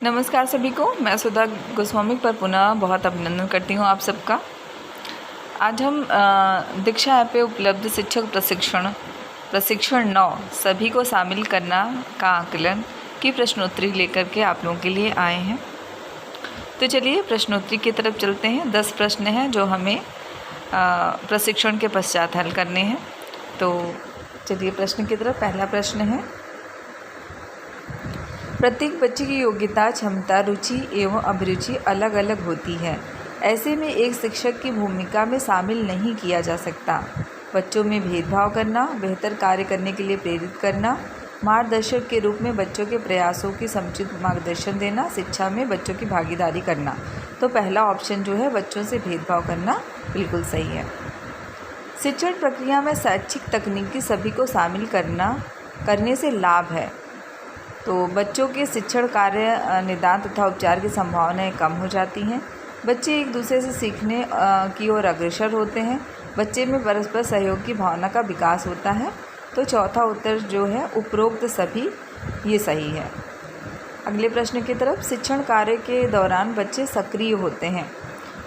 नमस्कार सभी को, मैं सुधा गोस्वामी पर पुनः बहुत अभिनंदन करती हूँ आप सबका। आज हम दीक्षा ऐप पे उपलब्ध शिक्षक प्रशिक्षण 9 सभी को शामिल करना का आकलन की प्रश्नोत्तरी लेकर के आप लोगों के लिए आए हैं। तो चलिए प्रश्नोत्तरी की तरफ चलते हैं। 10 प्रश्न हैं जो हमें प्रशिक्षण के पश्चात हल करने हैं। तो चलिए प्रश्न की तरफ। पहला प्रश्न है, प्रत्येक बच्चे की योग्यता, क्षमता, रुचि एवं अभिरुचि अलग अलग होती है। ऐसे में एक शिक्षक की भूमिका में शामिल नहीं किया जा सकता। बच्चों में भेदभाव करना, बेहतर कार्य करने के लिए प्रेरित करना, मार्गदर्शक के रूप में बच्चों के प्रयासों की समुचित मार्गदर्शन देना, शिक्षा में बच्चों की भागीदारी करना। तो पहला ऑप्शन जो है बच्चों से भेदभाव करना बिल्कुल सही है। शिक्षण प्रक्रिया में शैक्षिक तकनीकी सभी को शामिल करने से लाभ है। तो बच्चों के शिक्षण कार्य, निदान तथा उपचार की संभावनाएं कम हो जाती हैं। बच्चे एक दूसरे से सीखने की ओर अग्रसर होते हैं। बच्चे में परस्पर सहयोग की भावना का विकास होता है। तो चौथा उत्तर जो है उपरोक्त सभी, ये सही है। अगले प्रश्न की तरफ। शिक्षण कार्य के दौरान बच्चे सक्रिय होते हैं।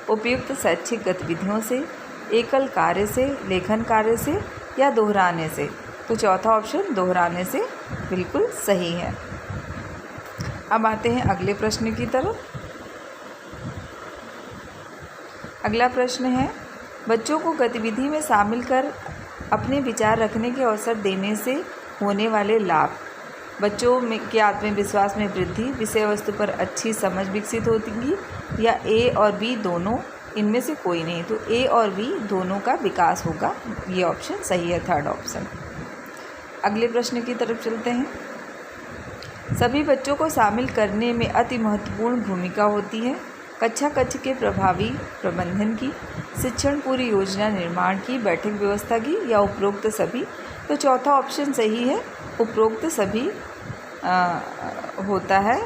उपयुक्त शैक्षिक गतिविधियों से, एकल कार्य से, लेखन कार्य से या दोहराने से। तो चौथा ऑप्शन दोहराने से बिल्कुल सही है। अब आते हैं अगले प्रश्न की तरफ। अगला प्रश्न है, बच्चों को गतिविधि में शामिल कर अपने विचार रखने के अवसर देने से होने वाले लाभ। बच्चों के आत्मविश्वास में वृद्धि, विषय वस्तु पर अच्छी समझ विकसित होगी, या ए और बी दोनों, इनमें से कोई नहीं। तो ए और बी दोनों का विकास होगा, ये ऑप्शन सही है, थर्ड ऑप्शन। अगले प्रश्न की तरफ चलते हैं। सभी बच्चों को शामिल करने में अति महत्वपूर्ण भूमिका होती है। कक्षा कक्ष के प्रभावी प्रबंधन की, शिक्षण पूरी योजना निर्माण की, बैठक व्यवस्था की, या उपरोक्त सभी। तो चौथा ऑप्शन सही है, उपरोक्त सभी होता है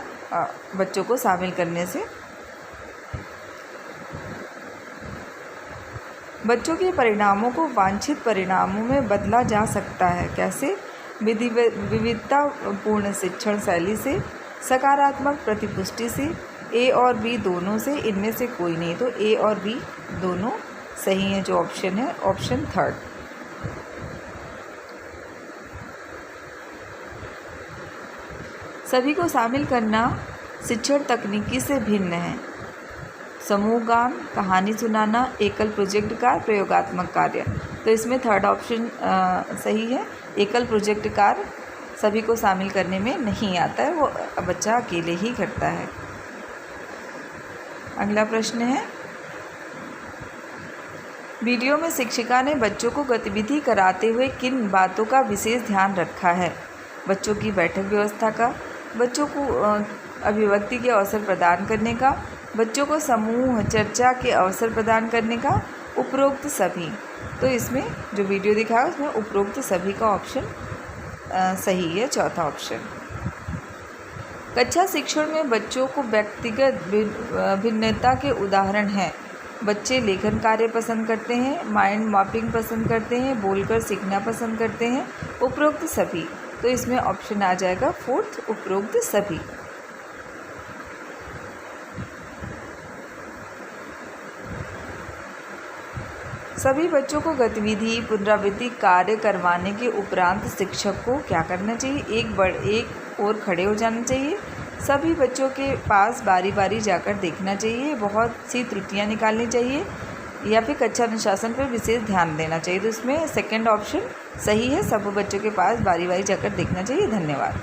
बच्चों को शामिल करने से। बच्चों के परिणामों को वांछित परिणामों में बदला जा सकता है। कैसे? विविधतापूर्ण शिक्षण शैली से, सकारात्मक प्रतिपुष्टि से, ए और बी दोनों से, इनमें से कोई नहीं। तो ए और बी दोनों सही है, जो ऑप्शन है ऑप्शन थर्ड। सभी को शामिल करना शिक्षण तकनीकी से भिन्न है। समूह गान, कहानी सुनाना, एकल प्रोजेक्ट कार्य, प्रयोगात्मक कार्य। तो इसमें थर्ड ऑप्शन सही है। एकल प्रोजेक्ट कार्य सभी को शामिल करने में नहीं आता है, वो बच्चा अकेले ही करता है। अगला प्रश्न है, वीडियो में शिक्षिका ने बच्चों को गतिविधि कराते हुए किन बातों का विशेष ध्यान रखा है? बच्चों की बैठक व्यवस्था का, बच्चों को अभिव्यक्ति के अवसर प्रदान करने का, बच्चों को समूह चर्चा के अवसर प्रदान करने का, उपरोक्त सभी। तो इसमें जो वीडियो दिखा है उसमें उपरोक्त सभी का ऑप्शन सही है, चौथा ऑप्शन। कक्षा शिक्षण में बच्चों को व्यक्तिगत भिन्नता के उदाहरण हैं। बच्चे लेखन कार्य पसंद करते हैं, माइंड मैपिंग पसंद करते हैं, बोलकर सीखना पसंद करते हैं, उपरोक्त सभी। तो इसमें ऑप्शन आ जाएगा फोर्थ, उपरोक्त सभी। सभी बच्चों को गतिविधि पुनरावृत्ति कार्य करवाने के उपरांत शिक्षक को क्या करना चाहिए? एक और खड़े हो जाना चाहिए। सभी बच्चों के पास बारी बारी जाकर देखना चाहिए। बहुत सी त्रुटियां निकालनी चाहिए, या फिर कक्षा अनुशासन पर विशेष ध्यान देना चाहिए। तो इसमें सेकंड ऑप्शन सही है, सब बच्चों के पास बारी बारी जाकर देखना चाहिए। धन्यवाद।